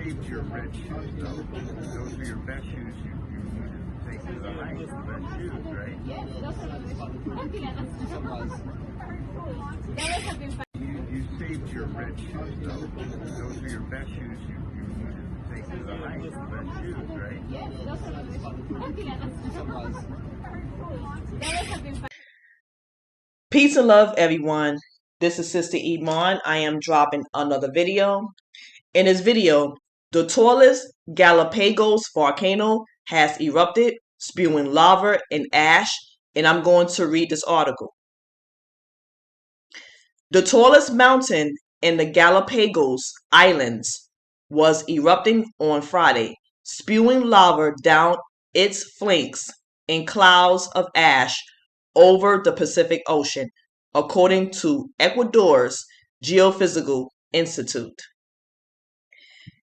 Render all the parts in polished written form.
saved your red shoes, though. Those were your best shoes you needed to take to the hike. Red shoes, right? You saved your red shoes, though. Those were your best shoes you needed to take to the hike. Red shoes, right? Peace and love, everyone. This is Sister Iman. I am dropping another video. In this video, the tallest Galapagos volcano has erupted, spewing lava and ash, and I'm going to read this article. The tallest mountain in the Galapagos Islands was erupting on Friday, spewing lava down its flanks in clouds of ash over the Pacific Ocean, according to Ecuador's Geophysical Institute.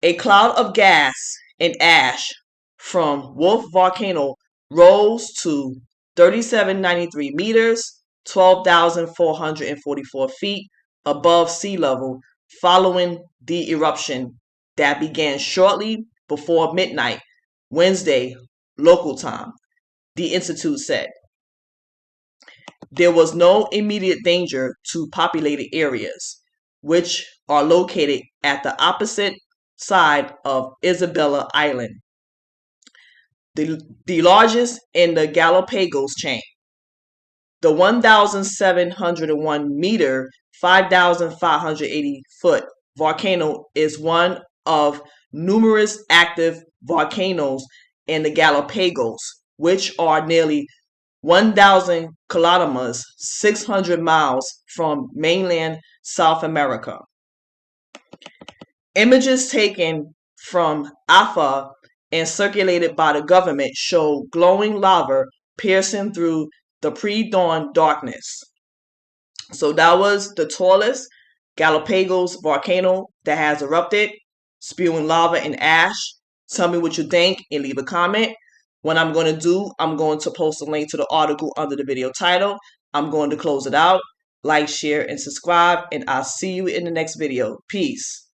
A cloud of gas and ash from Wolf Volcano rose to 3,793 meters, 12,444 feet above sea level following the eruption that began shortly before midnight Wednesday local time, the institute said. There was no immediate danger to populated areas, which are located at the opposite side of Isabella Island, the largest in the Galapagos chain. The 1,701 meter, 5,580 foot volcano is one of numerous active volcanoes in the Galapagos, which are nearly 1,000 kilometers, 600 miles from mainland South America. Images taken from AFA and circulated by the government show glowing lava piercing through the pre-dawn darkness. So that was the tallest Galapagos volcano that has erupted, spewing lava and ash. Tell me what you think and leave a comment. What I'm going to do, I'm going to post a link to the article under the video title. I'm going to close it out. Like, share, and subscribe, and I'll see you in the next video. Peace.